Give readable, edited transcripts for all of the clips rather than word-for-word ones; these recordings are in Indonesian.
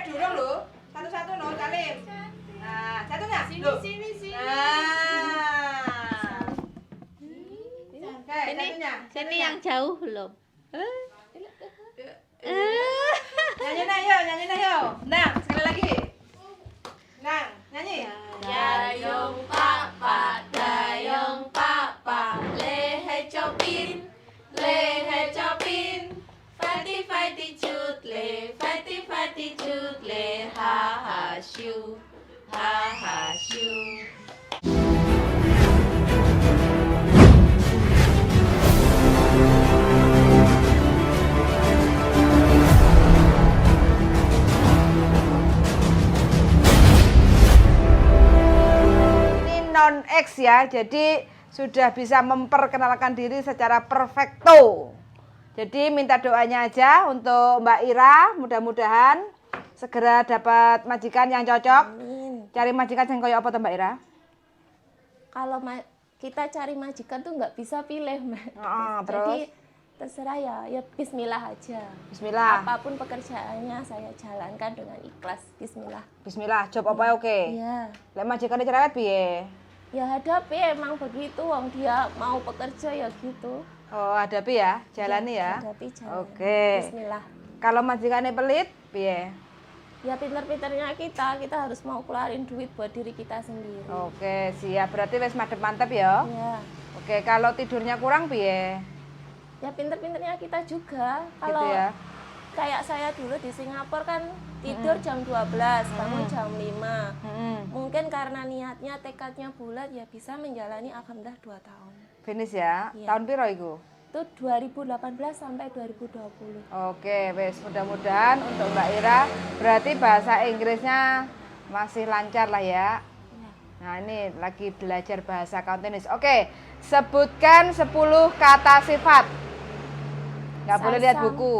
durung lho. Satu-satu no, Salim. Nah, satunya. Sini. Nah. Oke, satunya. Sini yang jauh belum. Nyanyi nah yo. Nah, sekali lagi. Nah, nyanyi. Dayung papa, lehe chopin, fighty chudle, ha ha shoo. Non-X ya, jadi sudah bisa memperkenalkan diri secara perfecto. Jadi minta doanya aja untuk Mbak Ira, mudah-mudahan segera dapat majikan yang cocok. Amin. Cari majikan yang kayak apa tuh Mbak Ira? Kalau kita cari majikan tuh nggak bisa pilih, Mbak. Terus? Jadi terserah ya bismillah aja. Bismillah. Apapun pekerjaannya saya jalankan dengan ikhlas. Bismillah. Bismillah, job apa oke? Iya. Lek majikan cerewet piye? Ya hadapi emang begitu, wong dia mau bekerja ya gitu. Oh, hadapi ya, jalani ya. Hadapi jalan. Oke. Bismillah. Kalau majikannya pelit, piye? Ya pinter-pinternya kita harus mau keluarin duit buat diri kita sendiri. Oke, siap. Berarti wis madep mantep ya. Iya. Oke, kalau tidurnya kurang piye? Ya pinter-pinternya kita juga. Kalau Gitu ya. kayak saya dulu di Singapura kan tidur jam 12, bangun jam 5. Mungkin karena niatnya, tekadnya bulat ya bisa menjalani alhamdulillah 2 tahun. Finish ya. Iya. Tahun piro iku? Itu 2018 sampai 2020. Oke, wes mudah-mudahan untuk Mbak Ira berarti bahasa Inggrisnya masih lancar lah ya. Ya. Nah, ini lagi belajar bahasa Kantonis. Oke, sebutkan 10 kata sifat. Nggak boleh lihat Saisam. buku.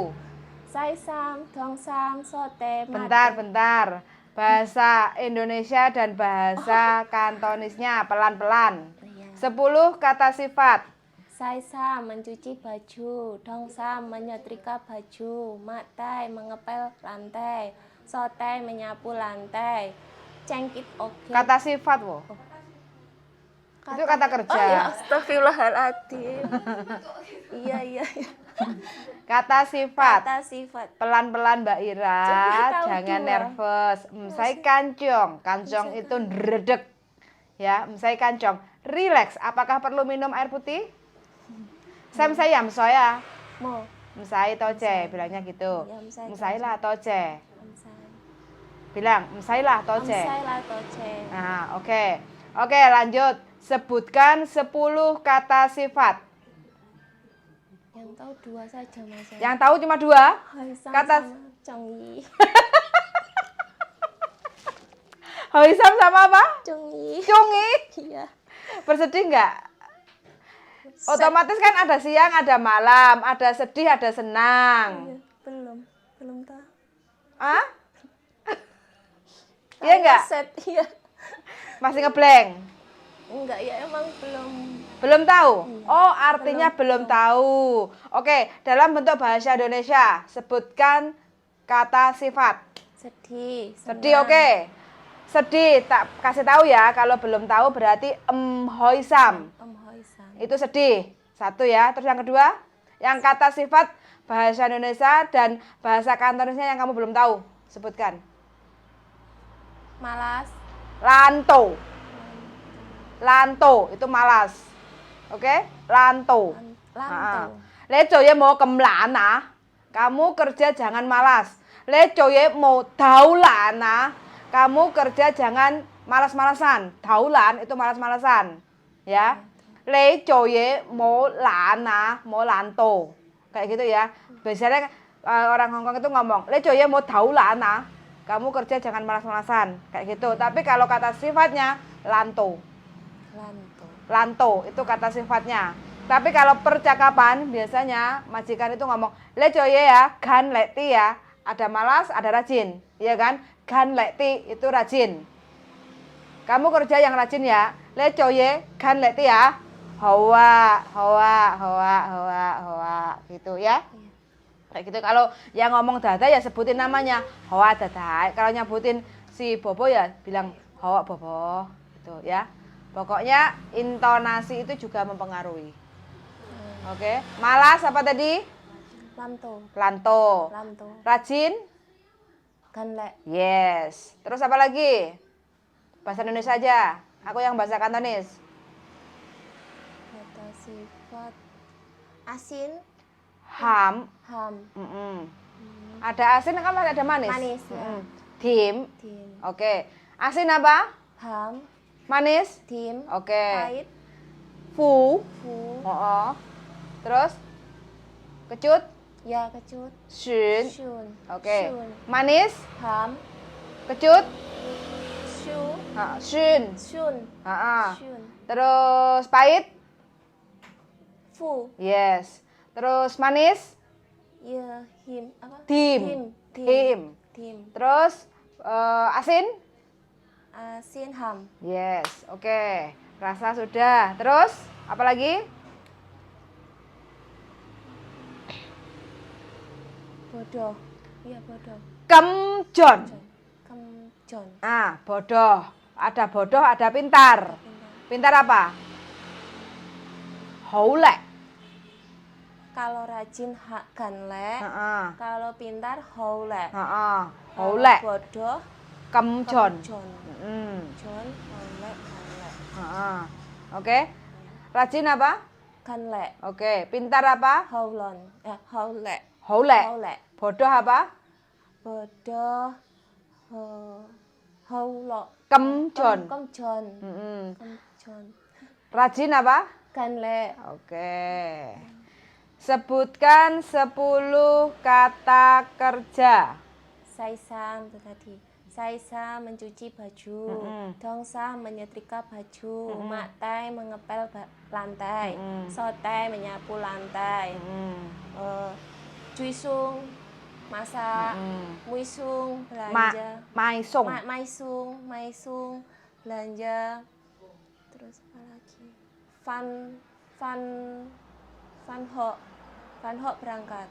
Saisam, dongsam, sote, Bentar. Bahasa Indonesia dan bahasa Kantonisnya pelan-pelan. Iya. 10 kata sifat. Saisam mencuci baju, dongsam menyetrika baju, matai mengepel lantai, sote menyapu lantai, cengkit oke. Kata sifat, wo. Itu kata kerja. Oh ya, astagfirullahaladzim. Iya. Kata sifat. Kata sifat. Pelan-pelan Mbak Ira, Tahu jangan dua. nervous. Saya kancong itu ndredeg. Ya, saya kancong. Relax. Apakah perlu minum air putih? Saya Mau. Msai toce, bilangnya gitu. Ya, msai Msai lah toce. Amsai. Bilang, msai lah toce. Amsai lah toce. Nah, oke. Oke, lanjut. Sebutkan 10 kata sifat. Yang tahu 2 saja Mas. Yang tahu cuma 2? Haisam kata- sama Congyi. Hoisam sama apa? Congyi. Cungi. Iya. Bersedih nggak? Otomatis kan ada siang, ada malam, ada sedih, ada senang. Iya, belum tahu. Ah? Iya nggak? Set, iya. Masih ngeblank? Enggak ya, emang belum. Belum tahu? Oh, artinya belum tahu. Oke, dalam bentuk bahasa Indonesia, sebutkan kata sifat. Sedih. Sedih, oke. Sedih, tak kasih tahu ya. Kalau belum tahu berarti hoisam. Hoisam. Itu sedih. 1 ya. Terus yang kedua, yang kata sifat bahasa Indonesia dan bahasa Kantonisnya yang kamu belum tahu. Sebutkan. Malas. Lanto. Lanto itu malas. Oke? Lanto. Lanto. Lecoye mau kemlana. Kamu kerja jangan malas. Lecoye mau daulana. Kamu kerja jangan malas-malasan. Daulan itu malas-malasan. Ya. Lecoye mau lana, mau lanto. Kayak gitu ya. Biasanya orang Hongkong itu ngomong, lecoye mau daulana. Kamu kerja jangan malas-malasan. Kayak gitu. Tapi kalau kata sifatnya lanto. Lanto itu kata sifatnya. Tapi kalau percakapan biasanya majikan itu ngomong lecoye ya, gan leti ya. Ada malas, ada rajin, iya kan? Gan leti itu rajin. Kamu kerja yang rajin ya. Lecoye gan leti ya. Hoa gitu ya. Kayak gitu. Kalau yang ngomong dadai ya sebutin namanya hoa dadai. Kalau nyebutin si Bobo ya bilang hoa Bobo gitu ya. Pokoknya intonasi itu juga mempengaruhi. Oke. Malas apa tadi? Lamto. Lanto. Lamto. Rajin? Ganle. Yes. Terus apa lagi? Bahasa Indonesia aja. Aku yang bahasa Kantonis. Kata sifat asin, Ham. ham, Mm-mm. Ada asin kan ada manis. manis ya. Mm-mm. Dim. Dim, Oke. Asin apa? ham, Manis? dim, Oke. pahit, Fu. fu, Oh. Terus? Kecut? ya kecut, Shun. shun, Oke. shun, Manis? ham, Kecut? shu, Shun. shun, Ha-ha. shun, Terus pahit? fu, Yes. Terus manis? ya him, apa? Dim. Dim, Dim. dim, Terus asin? asin, ham, Yes. Oke. Rasa sudah. Terus apa lagi? bodoh, iya bodoh, Kemjon. kemjon, Bodoh. Ada bodoh, ada pintar. Pintar apa? Houlek. kalau rajin hak ganle, Heeh. kalau pintar haule, Heeh. kalau Houlek. bodoh Kemjon. kemjon, Mm. jon, haule, ganle, Heeh. Oke. Rajin apa? ganle, Oke. Pintar apa? haulon, haule, Houlek. haule, Bodoh apa? bodoh, haulo, Kemjon. kemjon, Mm-mm. kemjon, Rajin apa? ganle, Oke. Sebutkan 10 kata kerja. saisa itu tadi, saisa mencuci baju, dongsa menyetrika baju, maktai mengepel lantai, sotai menyapu lantai, juisung masak, muisung belanja, Maisung. maisung belanja, terus apa lagi, Van Ho berangkat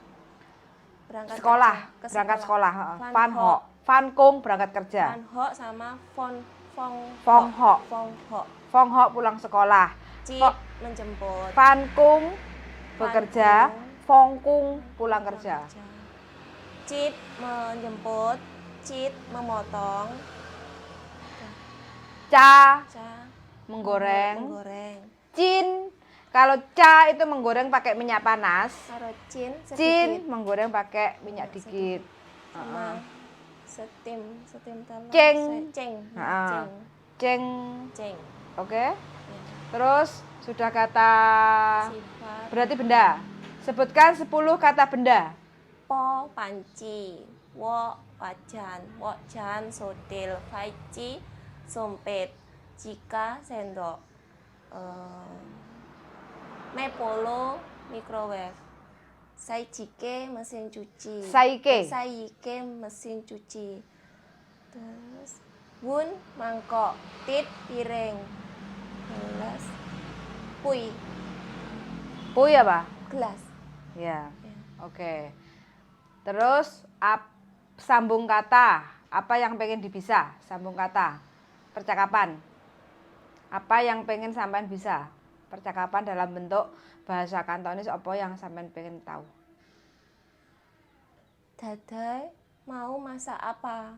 Sekolah. kerja, ke Berangkat sekolah. Van Ho. Van Kung berangkat kerja. Van Ho sama Fong Ho. Ho. Fong Ho pulang sekolah. Cip menjemput. Van Kung bekerja. Kung. Fong Kung pulang kerja. Cip menjemput. Cip memotong. Ca Ca menggoreng. menggoreng. Cin kalau ca itu menggoreng pakai minyak panas. Taruh cin sedikit. Cin menggoreng pakai minyak dikit. Sama steam telur. Ceng. Ceng. Heeh. Ceng. Ceng. Oke. Ya. Terus sudah kata Sifat. berarti benda. Sebutkan 10 kata benda. Po panci, wo wajan, wokjan sotil, panci sompet, jika sendok, mepolo microwave, saijike mesin cuci, Saike. saike mesin cuci, terus wun mangkok, tit piring, gelas, pui Pui apa? gelas, Ya. ya. Oke. Terus sambung kata. Apa yang pengen dipisah? Sambung kata. Percakapan. Apa yang pengen sampean bisa? Percakapan dalam bentuk bahasa Kantonis apa yang sampean pengen tahu? Dadai mau masak apa?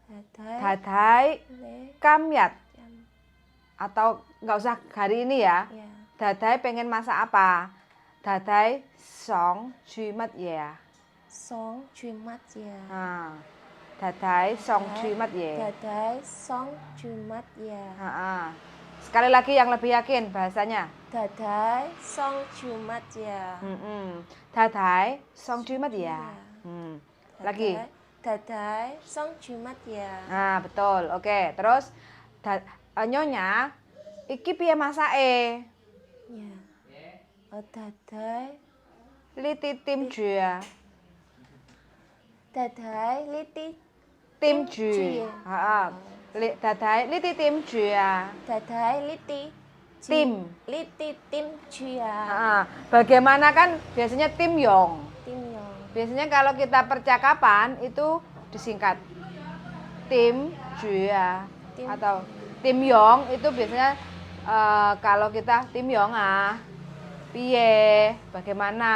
Dadai Dadai le kamyat jam atau nggak usah hari ini ya. ya. Dadai pengen masak apa? Dadai song jumat ya. Song Jumat ya. Nah, dadai song jumat ya. Dadai Song Jumat ya. Sekali lagi yang lebih yakin bahasanya. Dadai Song Jumat ya. Dadai song jumat ya. Lagi. Dadai Song Jumat ya. Nah, betul. Oke, terus nyonya iki piye masake? Ya. Dadai Liti tim jua. Dadai liti Tim Ju. ju. Dadai liti tim jua. Dadai liti Tim. Liti tim jua. Bagaimana kan biasanya tim yong. Tim yong. Biasanya kalau kita percakapan itu disingkat tim Jua Tim. atau tim Yong itu biasanya kalau kita tim Yong piye, bagaimana,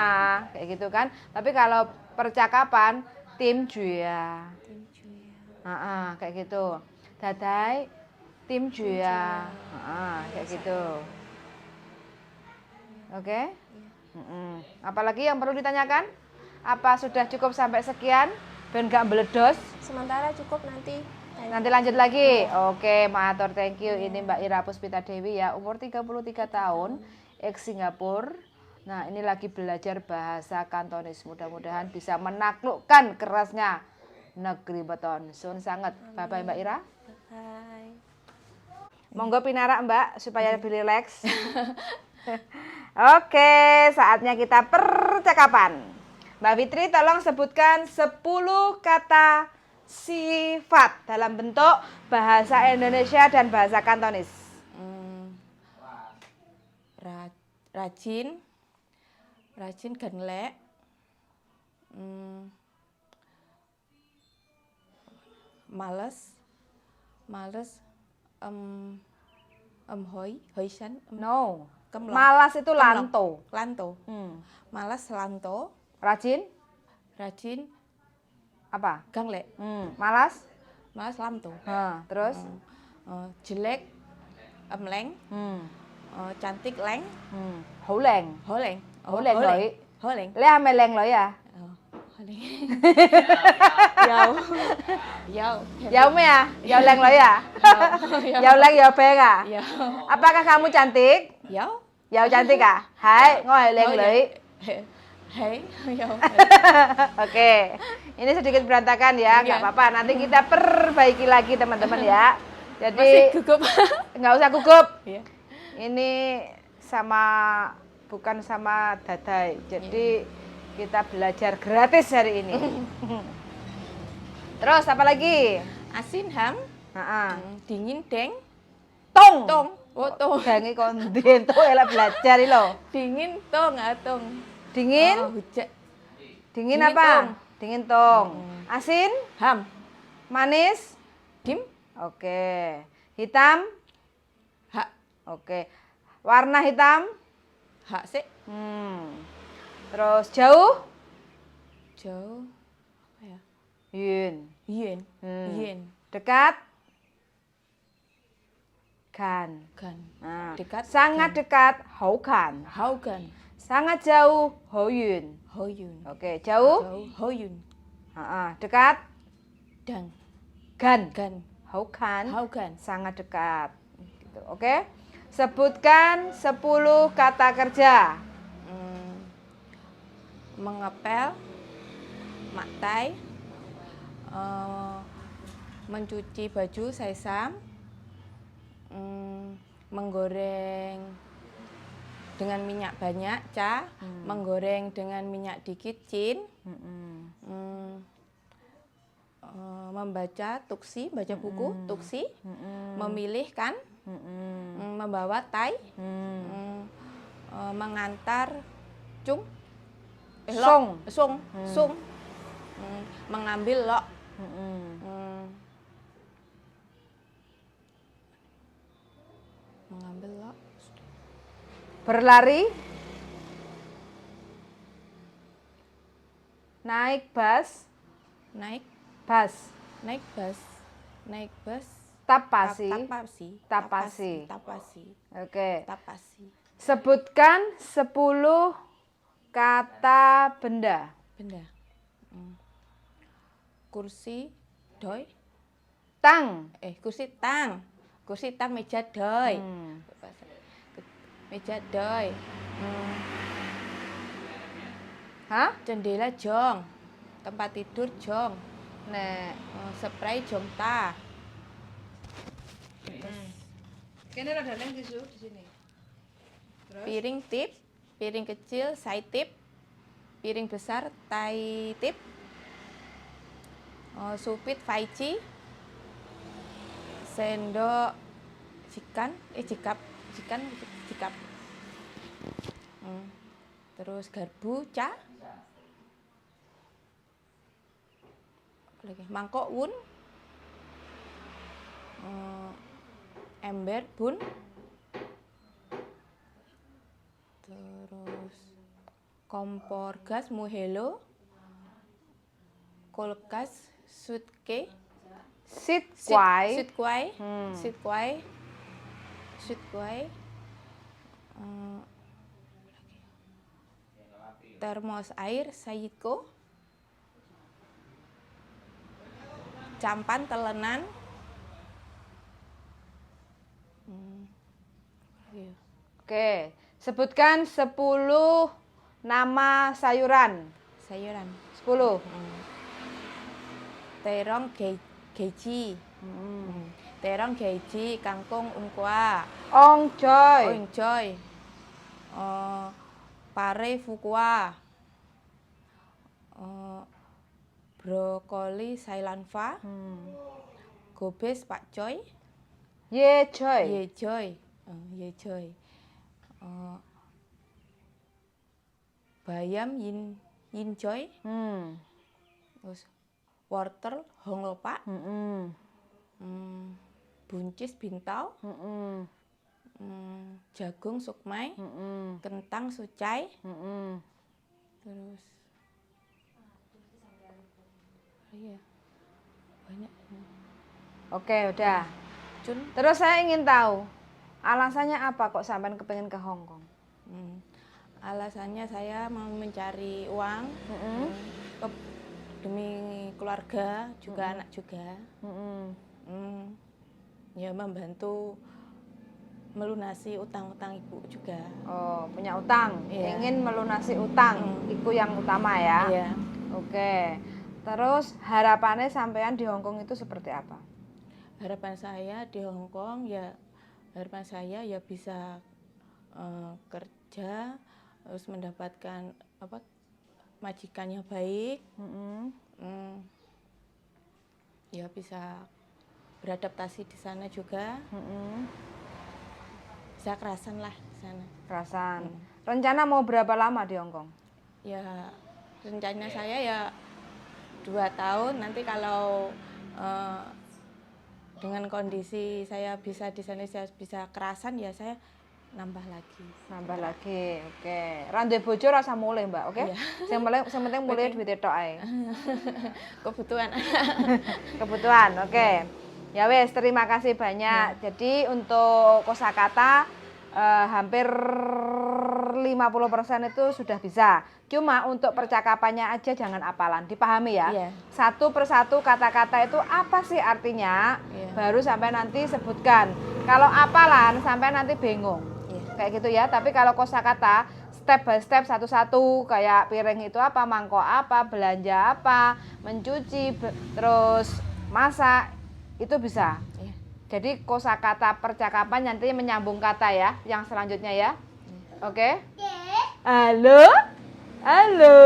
kayak gitu kan. Tapi kalau percakapan tim Jua. Tim Juya. Kayak gitu. Dadai tim Jua. Kayak gitu. Oke? Apalagi yang perlu ditanyakan? Apa sudah cukup sampai sekian? Ben gak meledos? Sementara cukup nanti. Nanti lanjut lagi. Oke, matur, thank you. Ini Mbak Ira Puspita Dewi ya, umur 33 tahun, ex Singapura. Nah, ini lagi belajar bahasa Kantonis. Mudah-mudahan bisa menaklukkan kerasnya negeri beton. Sun sangat. Bye-bye Mbak Ira. Bye. Monggo pinarak Mbak supaya lebih rileks. Oke, saatnya kita percakapan. Mbak Fitri tolong sebutkan 10 kata sifat dalam bentuk bahasa Indonesia dan bahasa Kantonis. Rajin, genlek, males, hoisan, No. Kemlok. Malas itu Kemlok. lanto. lanto, malas lanto, Rajin rajin, apa? ganglek, Malas? lanto, Terus? jelek, emleng, cantik leng, Holeng. holeng, Holeng loi. holeng, Le ameleng lo ya. holeng, yau, yau, Yau me ya? Yau leng lo ya? Yau leng yau beng ah? yau, Apakah kamu cantik? yau, Yau cantik ah? Hai, ngoi leng loi. hei, yau, Oke, ini sedikit berantakan ya, nggak Iya. apa-apa. Nanti kita perbaiki lagi teman-teman ya. masih Jadi gugup. nggak usah gugup. Iya. Ini bukan sama Dadai. Jadi kita belajar gratis hari ini. Terus apa lagi? Asin ham, dingin deng, Tong. tong, oh tong, Dangi konden tuh elak belajar ini loh. dingin tong, tong, Dingin? hujan, Dingin dingin apa? tong. Dingin tong. Asin? ham, Manis? dim, Oke. Hitam? hak, Oke. Warna hitam? hak sik, Terus jauh? jauh, apa ya, Yun. yen, Hmm. yen, Dekat? Gan. gan, Nah, dekat, sangat dekat, hau gan. haugan, Sangat jauh, hou yun. hoyun, Oke, jauh? jauh, hoyun, Dekat, dang, gan. gan, Hau gan. haugan, Sangat dekat. Gitu. Oke. Sebutkan 10 kata kerja. mengepel, maktai, mencuci baju sesam, menggoreng dengan minyak banyak menggoreng dengan minyak dikit cin, membaca tuksi, baca buku tuksi, memilihkan, membawa tai, mengantar cung, Song. sung, mengambil lok, mengambil lok, Berlari. Naik bus. naik Bus. naik bus, Tapasi. tapasi, Oke. tapasi, Sebutkan 10 kata benda. benda, kursi doi, Tang. kursi tang meja doi, Hmm. meja doi, Hah? jendela jong, tempat tidur jong, Nek. spray jong ta, Kene ada lem tisu di sini. piring tip, piring kecil sai tip, piring besar tai tip, supit faici, sendok jikap, terus garpu ca, lagi mangkok wun, ember bun, terus kompor gas muhelo, kulkas sutke, Sit kwai. sweet kwai, Hmm. sweet kwai, sweet kwai, termos air sayiko, campan telenan, Oke, sebutkan 10 nama sayuran. sayuran, 10. terong geji, terong geji, kangkung ungkwa, Ongjoy. oinjoy, pare fukwa, brokoli sailanfa, gobes pakcoy, Yejoy. yejoy, yejoy, bayam yinjoy, terus wortel honglopak, buncis bintau, jagung sukmai, kentang sucai, terus iya banyak. Oke, udah. Cun, Terus saya ingin tahu, alasannya apa kok sampai kepengen ke Hong Kong? alasannya saya mau mencari uang demi keluarga juga anak juga. Ya membantu melunasi utang-utang ibu juga. Oh, punya utang. Iya. Ingin melunasi utang. Itu yang utama ya. Iya. Oke. Terus harapannya sampean di Hong Kong itu seperti apa? Harapan saya di Hong Kong ya, harapan saya ya bisa kerja, terus mendapatkan apa majikan yang baik, ya bisa beradaptasi di sana juga, bisa kerasan lah di sana. Kerasan. Rencana mau berapa lama di Hong Kong? Ya rencana saya ya 2 tahun, nanti kalau dengan kondisi saya bisa di sana, saya bisa kerasan ya saya nambah lagi. Nambah lagi. Oke. Rantai bojo rasa mulai, Mbak, oke? Iya. Yang penting mulai duit tok ae. Kebutuhan. Kebutuhan, oke. Ya wes, terima kasih banyak. Jadi untuk kosakata hampir 50% itu sudah bisa. Cuma untuk percakapannya aja jangan apalan, dipahami ya. Iya. Satu persatu kata-kata itu apa sih artinya, Iya. baru sampai nanti sebutkan. Kalau apalan sampai nanti bingung. Iya. Kayak gitu ya. Tapi kalau kosakata step by step satu-satu, kayak piring itu apa, mangkok apa, belanja apa, mencuci, terus masak, itu bisa. Iya. Jadi kosakata percakapan nanti menyambung kata ya, yang selanjutnya ya. Oke? Halo? Halo.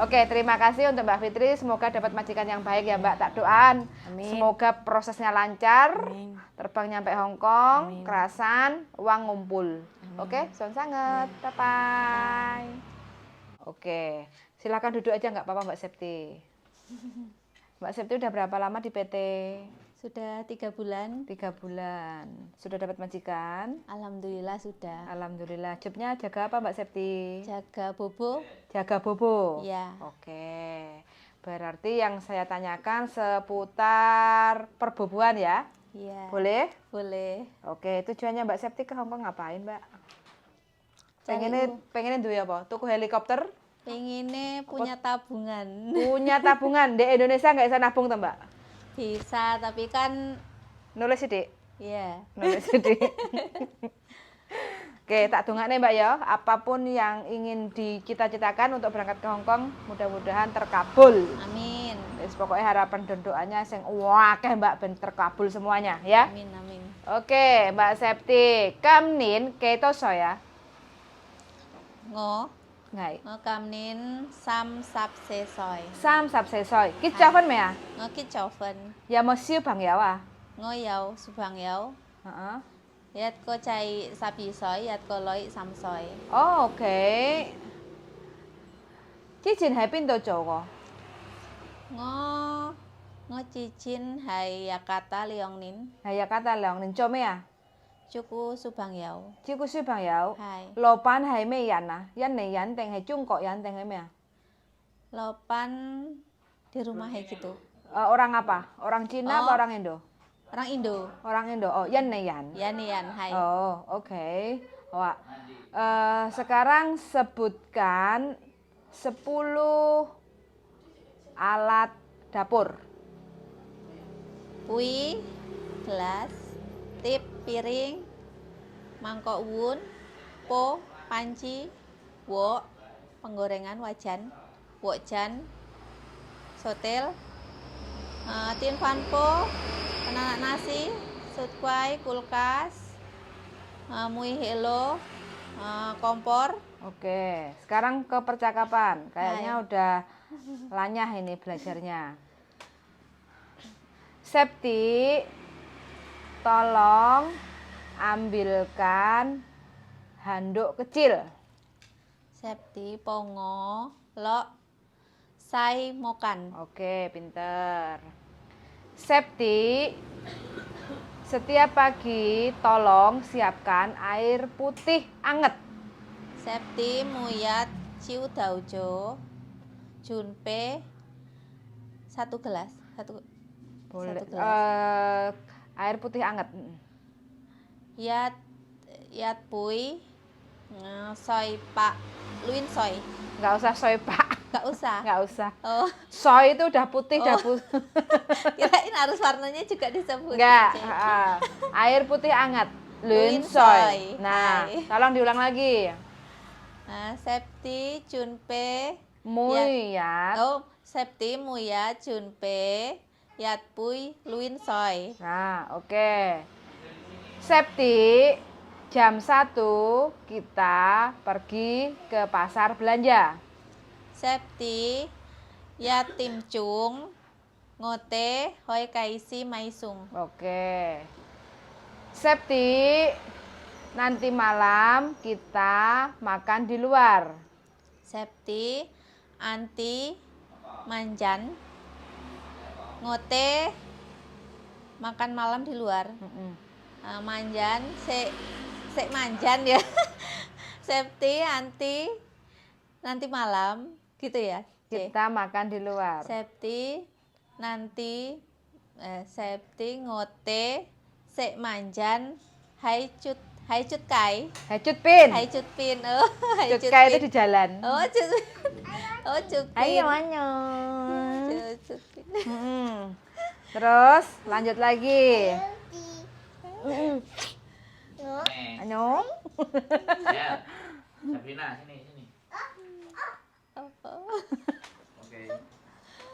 Oke, terima kasih untuk Mbak Fitri. Semoga dapat majikan yang baik ya Mbak. Tak doan. Amin. Semoga prosesnya lancar. Amin. Terbang nyampe Hong Kong, Amin. kerasan, uang ngumpul. Oke, son sangat. Bye-bye. Oke, silakan duduk aja nggak apa-apa Mbak Septi. Mbak Septi udah berapa lama di PT? Sudah 3 bulan. 3 bulan. Sudah dapat majikan? Alhamdulillah sudah. Alhamdulillah. Jobnya jaga apa Mbak Septi? Jaga bobo. Jaga bobo? Iya. Oke. Berarti yang saya tanyakan seputar perboboan ya? Iya. Boleh? Boleh. Oke. Tujuannya Mbak Septi ke Hong Kong ngapain Mbak? Cari Pengennya duwe apa? Tuku helikopter? Pengennya punya tabungan. Punya tabungan. Di Indonesia nggak bisa nabung toh Mbak? Bisa, tapi kan Nulis sidik. ya Nulis sidik. Oke, tak dongakne Mbak ya, apapun yang ingin dicita-citakan untuk berangkat ke Hong Kong, mudah-mudahan terkabul. amin. Wis pokoknya harapan dan doanya sing akeh Mbak ben terkabul semuanya ya. Amin amin. Oke, Mbak Septi, kamnin keto ya. Ngo Ngai. kamnin sam sap sesoy. Sam sap sesoy. Ki chaven me ya? Ngo ki choven. Ya mo siu bang ya wa. Ngo yau subang yau. Heeh. Yat ko cai sapi soy, yat ko loi sam soy. Oh, oke. Chi jin hai bin do zhou go. Ngo ngocicin hai yakata liongnin Haya kata leong nin chome ya. cuku subang yau Chi ku sư bằng yau. hai Lopan hai me yan à. Yan này yan teng hai chung kok yan teng hai me ya. lopan di rumah gitu Orang apa? Orang Cina Oh. apa orang Indo? orang Indo Orang Indo. Oh, yan này yan. yan hai Oh, oke. Wah. Sekarang sebutkan 10 alat dapur. pui gelas tip piring mangkok wun po panci wok penggorengan wajan wokjan sotel tin fanpo penanak nasi sutkwai kulkas mui helo kompor Oke, sekarang ke percakapan. Kayaknya udah lanyah ini belajarnya. Septi, tolong ambilkan handuk kecil. septi pongo lo sai mokan Oke, pinter. Septi, setiap pagi tolong siapkan air putih anget. septi muyat ciu daujo junpe 1 gelas Boleh. Satu gelas. Air putih anget. yat yat pui soy pak luin soy Nggak usah soy pak. nggak usah Nggak usah. oh Soy itu udah putih, udah Oh. kirain harus warnanya juga disebut Enggak. Cek. Air putih anget. Lun Lun soy. soy. Nah, Hai. tolong diulang lagi. septi junpe Muyat. oh septi muyat junpe yat pui luin soy Nah, oke. Septi, jam 1 kita pergi ke pasar belanja. septi yat tim chung ngote hoi kaisi maisung Oke. Septi, nanti malam kita makan di luar. septi anti manjan ngote makan malam di luar manjan se manjan ya septi anti nanti malam gitu ya C. Kita makan di luar. septi nanti septi ngote se manjan hai cut kai Hacut pin. hai cut pin oh hai Cut cut kai pin itu di jalan. oh cut oh cut pin Ayo anyong. Cut pin. Terus lanjut lagi. Anyong. Ya, Sabrina sini. Oke.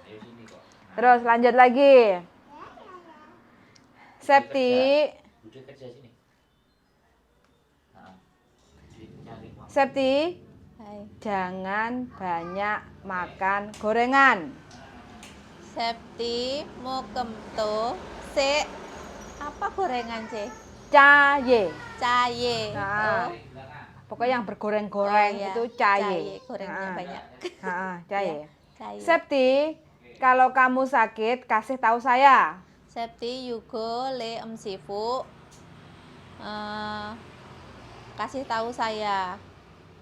Ayo sini kok. Nah, Terus lanjut lagi. Septi, Budi kerja sini. Nah, cari uang. Septi, Hai. jangan banyak makan gorengan. Septi mau kemto se apa gorengan C? Caye. Caye. Nah, Oh, pokoknya yang bergoreng-goreng oh iya. itu caye. Gorengnya Nah, banyak. caye. Caye. Septi, kalau kamu sakit kasih tahu saya. Septi yugo le sifu kasih tahu saya.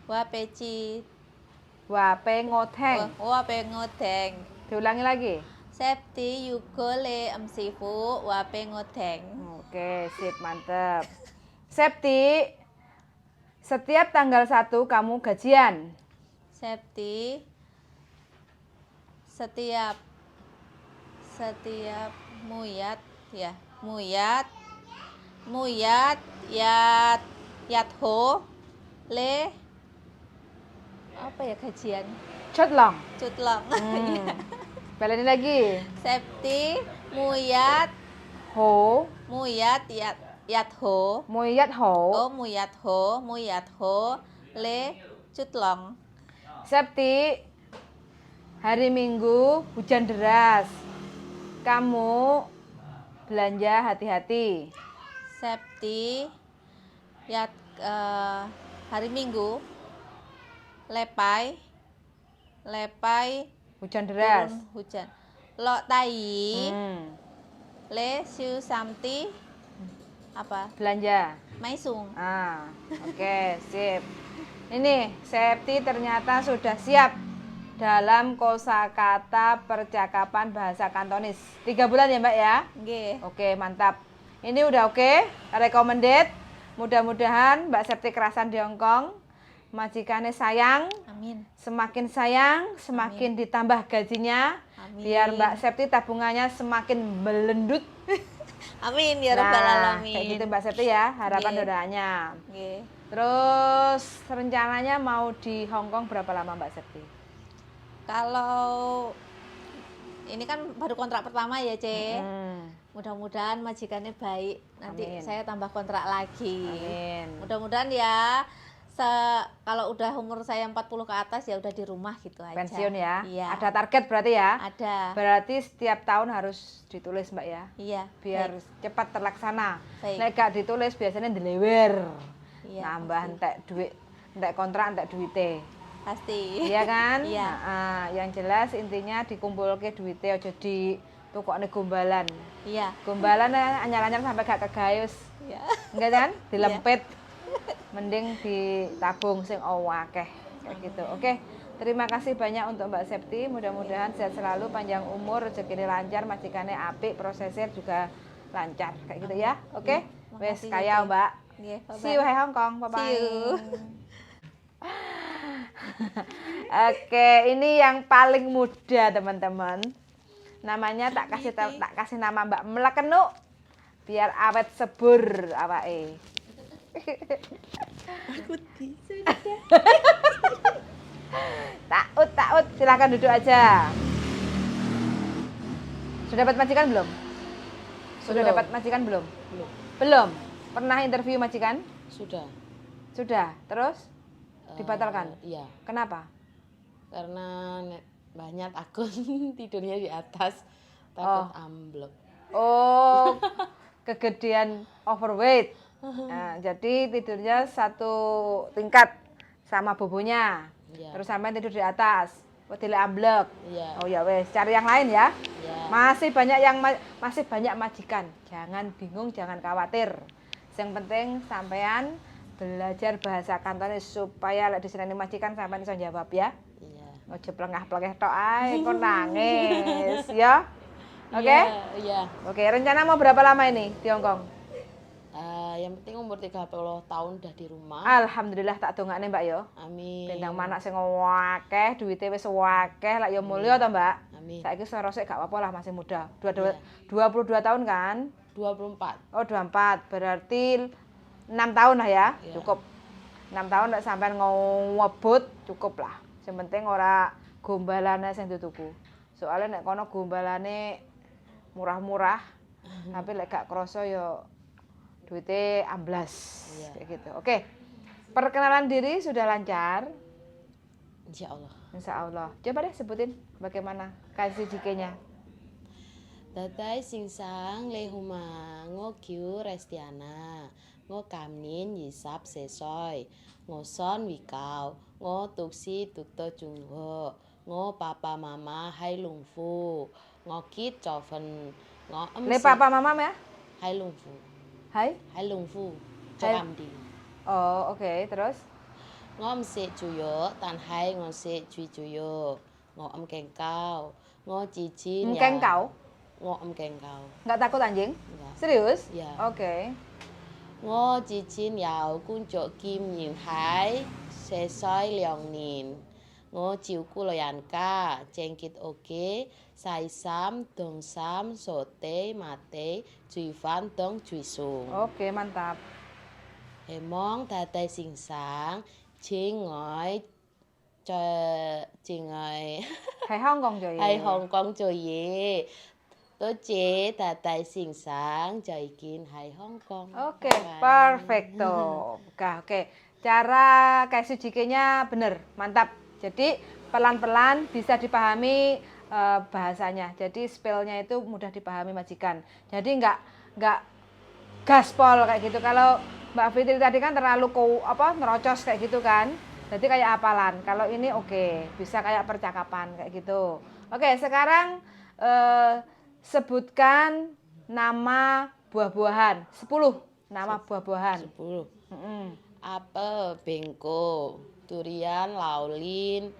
Wah peci. Wape ngoteng. Wah pengodeng. Diulangi lagi. Septi yugo le sifu wah pengodeng. Oke, sip, mantep. Septi, setiap tanggal 1 kamu gajian. Septi setiap muyat ya muyat yat ho le apa ya gajian Cotlong. cutlong Balenin lagi. septi muyat Ho, yat ho muyat ho. oh muyat ho le cutlong Septi, hari Minggu hujan deras. Kamu belanja hati-hati. septi yat hari Minggu lepai Hujan deras. turun hujan Lo tai Hmm. le siu samti apa? Belanja. Maisung. Oke, sip. Ini Septi ternyata sudah siap dalam kosakata percakapan bahasa Kantonis. 3 bulan ya Mbak ya? Nggih. Oke, mantap. Ini udah oke, recommended. Mudah-mudahan Mbak Septi kerasan di Hongkong. Majikannya sayang, Amin. semakin sayang, semakin ditambah gajinya. Amin. Biar Mbak Septi tabungannya semakin melendut. Amin ya rabbal alamin. Kayak gitu Mbak Septi ya, harapan Nggih. doanya. Nggih. Terus rencananya mau di Hongkong berapa lama Mbak Septi? Kalau ini kan baru kontrak pertama ya, Ce. Hmm, Mudah-mudahan majikannya baik. Nanti Amin. saya tambah kontrak lagi. amin. Mudah-mudahan ya kalau udah umur saya 40 ke atas ya udah di rumah gitu aja. Pensiun ya? Iya. Ada target berarti ya? Ada. Berarti setiap tahun harus ditulis Mbak ya? Iya. Biar baik. cepat terlaksana. Baik. Nek gak ditulis biasanya dilewer. Iya, Nambah pasti. entek duit, entek kontrak, entek duite. Pasti. Iya kan? Iya. Nah, yang jelas intinya dikumpulke duite aja di tukokne gombalan. Iya. Gombalan anyar-anyar sampai gak kegayus. Iya. Enggak kan? Dilempit. Mending ditabung sing akeh kayak gitu. Oke. Terima kasih banyak untuk Mbak Septi. Mudah-mudahan sehat selalu, panjang umur, rezekine lancar, majikannya apik, prosesnya juga lancar kayak gitu ya. Oke. Wes Makasih, kaya Tete. Mbak. Nggih, bye-bye. See you hai Hong Kong. Bye bye. See you. Oke, ini yang paling muda teman-teman. Namanya tak kasih nama Mbak Mlekenu biar awet sebur awake. Takut, silakan duduk aja. Sudah dapat majikan belum? Sudah Belum. dapat majikan belum? Belum. Belum. Pernah interview majikan? Sudah. Sudah. Terus dibatalkan? Iya, Kenapa? karena banyak takut tidurnya di atas, takut Oh. amblok. Oh, kegedean overweight. Nah, jadi tidurnya satu tingkat sama bobonya. Iya. Terus sampai tidur di atas. Wedile amblek. Iya. Oh ya wes, cari yang lain ya. Iya. Masih banyak majikan. Jangan bingung, jangan khawatir. Yang penting sampean belajar bahasa Kantonis supaya lek diseneni majikan sampean iso jawab ya. Iya. Ojo plengah-plengeh tok ae kok nangis ya. Oke? Iya. Oke, rencana mau berapa lama ini di Hongkong? Yang penting umur 30 tahun udah di rumah. Alhamdulillah tak dongakne Mbak yo. Amin. Bendang manak sing akeh, duwite wis akeh, lak yo mulya to, Mbak. Amin. Saiki sorosek gak apa-apa lah, masih muda. Iya. 22 tahun kan? 24. Oh, 24. Berarti 6 tahun lah ya. Iya. Cukup. 6 tahun nek sampean ngebut cukup lah. Sing penting ora gombalane sing dituku. Soalnya nek kono gombalane murah-murah, tapi lek gak krasa yo duitnya amblas. Iya. Kayak gitu. Oke. Perkenalan diri sudah lancar. Insya Allah. Insya Allah. Coba deh sebutin bagaimana KSJK-nya. Datai singsang lehuma ngo kyu Restiana ngo kamnin yisap sesoy ngo son wikau ngo tuksi tukto jungho ngo papa mama hai lungfu ngo kit chofen ngo Le papa mama ya? hai lungfu Hai. hai lungfu Hai. chokamdi Oh, oke. Terus ngo mse juyo tan hai ngo se cui juyo ngo kengkau ngo cicin mungkin kau ngo kengkau nggak takut anjing? Enggak. Serius? Iya. Oke. Ngo cicin yao kun jo kim yin hai se soi leong nin ngo chiu ku loyan ka cengkit oke sai sam dong sam sote mate cui fan dong cui sung Oke, mantap. hemong datai singsang ching ngoi cho ching ngoi Hai Hong Kong Joy. hai Hong Kong cho ye to chế datai singsang jai kin hai Hong Kong. Oke, Bye. perfecto. Oke. Cara KSJK-nya bener, mantap. Jadi pelan-pelan bisa dipahami bahasanya. Jadi spellnya itu mudah dipahami majikan. Jadi nggak gaspol kayak gitu. Kalau Mbak Fitri tadi kan terlalu nerocos kayak gitu kan. Jadi kayak hafalan. Kalau ini oke, bisa kayak percakapan kayak gitu. Oke, sekarang Sebutkan nama buah-buahan. 10 nama buah-buahan. 10. Mm-mm. Apel, bengko, durian, laulin,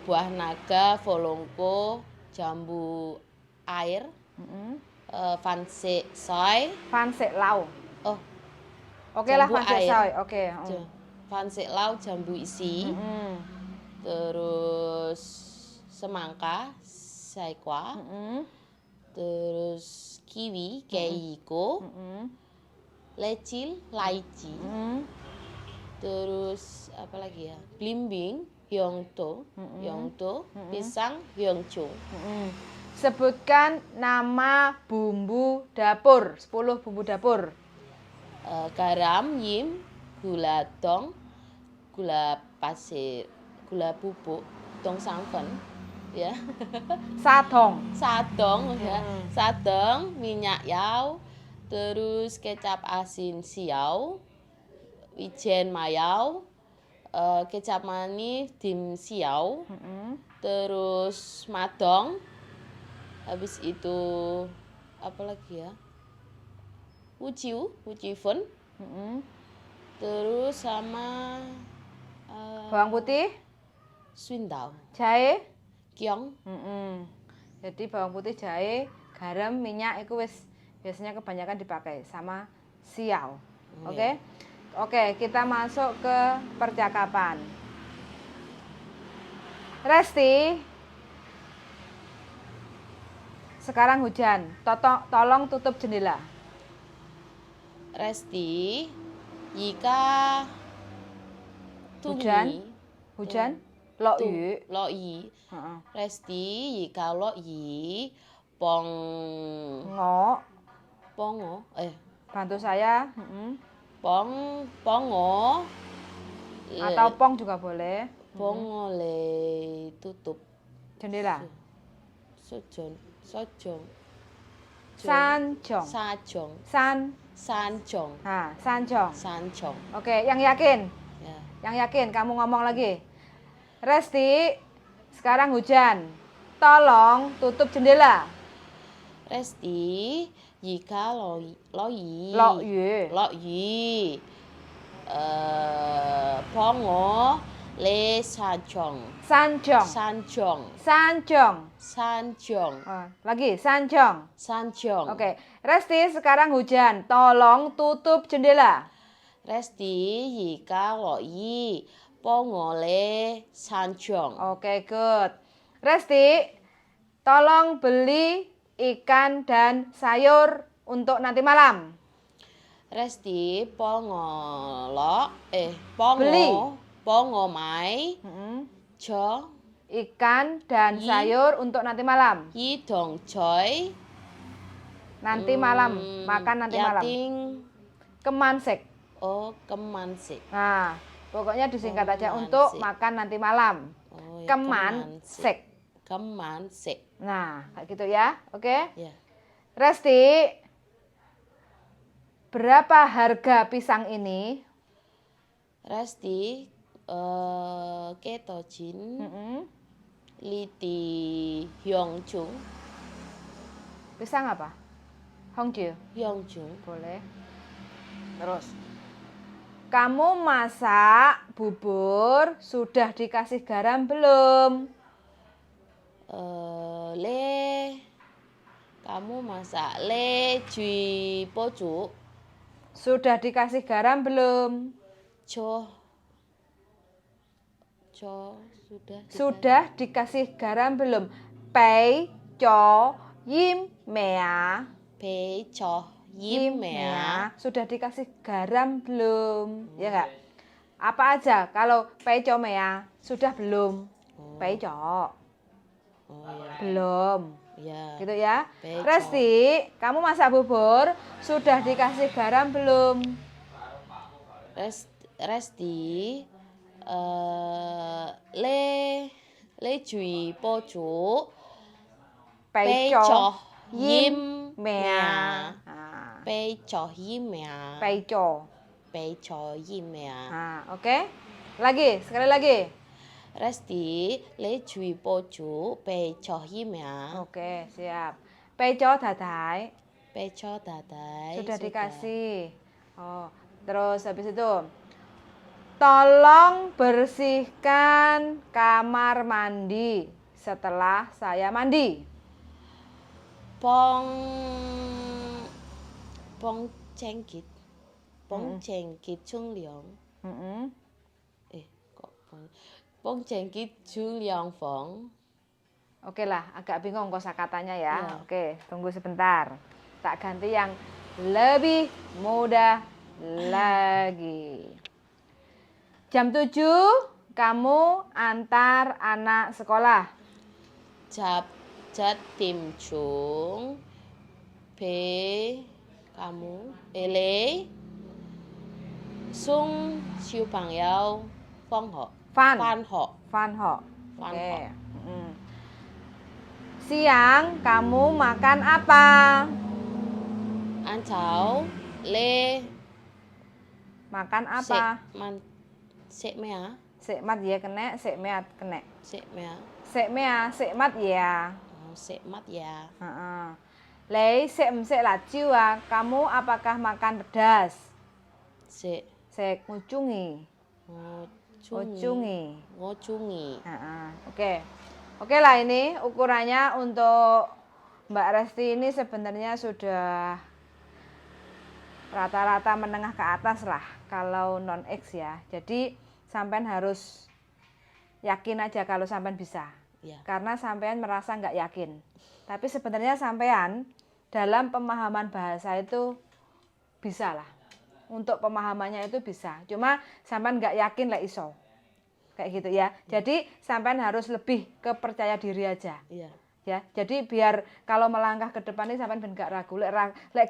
buah naga, volongko, jambu air, fanse soy. Fanse lau. Oh, Oke lah jambu fanse air. soy. Oke. Fanse lau, jambu isi. Terus semangka, saikwa. Terus kiwi, keiko. Lecil, laici. Terus apa lagi ya? Blimbing, hyongto, pisang, hyongchung. Sebutkan nama bumbu dapur. 10 bumbu dapur. Garam, yim, gula dong, gula pasir, gula bubuk, dong sangfen, ya. Sadong. Sadong, ya. Sadong, minyak yao, terus kecap asin siau, wijen mayau, kecap manis dim siau, terus madong, habis itu apa lagi ya? Wuci fun, terus sama Bawang putih, swindao, jahe. kiong, Jadi bawang putih, jahe, garam, minyak itu wis biasanya kebanyakan dipakai sama siau. Oke? Oke, kita masuk ke percakapan. Resti, sekarang hujan. Tolong tutup jendela. Resti, jika Hujan. Hujan. Lo yu. lo yi, Heeh. Resti, jika lo yi, pong Ngo. pongo, Bantu saya. pongo, Atau pong juga boleh. pongo le tutup, Jendela. sojong, Sanjong. sajong, sanjong, Sanjong. Oke, yang yakin? ya. Yang yakin, kamu ngomong lagi. Resti, sekarang hujan. Tolong tutup jendela. Resti, jika lo yi, Lo yu. pongo le sajong, Sanjong. Lagi, sanjong. Oke, Resti, sekarang hujan. Tolong tutup jendela. Resti, jika lo yi, pongo le sanjong. Oke, good. Resti, tolong beli ikan dan sayur untuk nanti malam. Resti, pongo Beli. pongo mai, cho, Ikan dan Yi. sayur untuk nanti malam. yi dong choi, Nanti malam, makan nanti malam. yating, Kemansek. kemansik. Nah, pokoknya disingkat aja Kemansek. untuk makan nanti malam. Oh, ya, Kemansek. Kemansik. Nah, kayak gitu ya. Oke. Ya. Resti, berapa harga pisang ini? Resti, ketojin, liti hyongchung, Pisang apa? Hongju. hyongchung. Boleh. Terus. Kamu masak bubur sudah dikasih garam belum? Kamu masak le jui pocu, Sudah dikasih garam belum? cho Sudah dikasih garam belum? Pei cho yim mea. pe cho yim mea, Sudah dikasih garam belum? Ya enggak? Apa aja kalau pei cho mea sudah belum? Pei cho. Belum. ya. Gitu ya. Pei cho. Resti, kamu masak bubur sudah dikasih garam belum? Resti, le jui pocu, Pei pe cho cho yim mea. mea, pe cho yim mea, Pei cho. pe cho yim mea. Nah, oke. Lagi, sekali lagi. Resti le jui poju pe chohimya. Oke, siap. Peco dadai. Peco dadai. Sudah dikasih. Oh, terus habis itu tolong bersihkan kamar mandi setelah saya mandi. Pong cengkit. Pong cengkit chung liang. Mm-mm. Kok pong cengkit chung liang fong. Oke lah, agak bingung kosakatanya ya. Iya. Oke, tunggu sebentar. Tak ganti yang lebih mudah lagi. Jam 7 kamu antar anak sekolah. Jap jat tim chung. Pe kamu ele sung siu pang yao fong ho. Fan. Fan ho. Fan ho. Fan Oke. ho. Mm. Siang kamu makan apa? An chao le Makan sek apa? man sek mea. Sekmat ya kena, sekmeat kena. Sek mea. Sekmea, sekmat ya. Sek mat ya. Heeh. Lei sek lah jiwa, kamu apakah makan pedas? Sek Sek ngucungi. ngocungi. Ngucungi. Ngocungi. Oke. Oke lah, ini ukurannya untuk Mbak Resti ini sebenarnya sudah rata-rata menengah ke atas lah kalau non X ya. Jadi sampean harus yakin aja kalau sampean bisa. Ya. Karena sampean merasa nggak yakin. Tapi sebenarnya sampean dalam pemahaman bahasa itu bisa lah. Untuk pemahamannya itu bisa. Cuma sampean nggak yakin lah iso. Kayak gitu ya. Jadi sampean harus lebih ke percaya diri aja. Iya. Ya, jadi biar kalau melangkah ke depan ini sampean ben gak ragu. Lek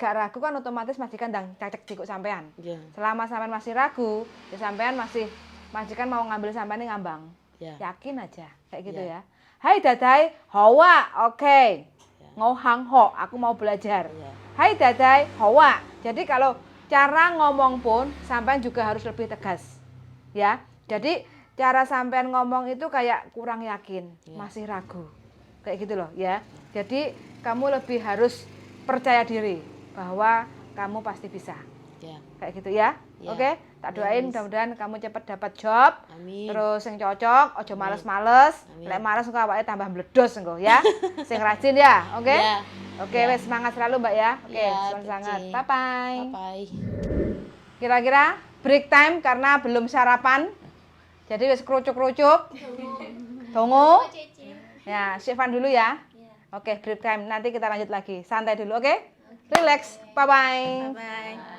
gak ragu kan otomatis majikan ndang cacek cikuk sampean. Iya. Selama sampean masih ragu, ya sampean masih majikan mau ngambil sampean ini ngambang. Ya. Yakin aja, kayak gitu Ya. ya. Hai dadai, hawa, oke. Ngohang ho, aku mau belajar. Ya. Hai dadai, hawa. Jadi kalau cara ngomong pun sampean juga harus lebih tegas. Ya. Jadi cara sampean ngomong itu kayak kurang yakin, masih ragu. Kayak gitu loh ya. Jadi kamu lebih harus percaya diri bahwa kamu pasti bisa. Ya. Kayak gitu ya. Ya. Oke, tak doain Yes. mudah-mudahan kamu cepat dapat job. Amin. Terus yang cocok, ojo males-males. Amin. Lek males engko awake tambah meledos engko ya. Sing rajin ya, oke? Ya. Oke, Ya. wes semangat selalu Mbak ya. Oke, Ya, sangat. Cici. Bye bye. Bye. Kira-kira break time karena belum sarapan. Jadi wes kerucuk-kerucuk. Tunggu. Ya, Syifan dulu ya. Oke, break time. Nanti kita lanjut lagi. Santai dulu, oke? Relax. Bye-bye. Bye.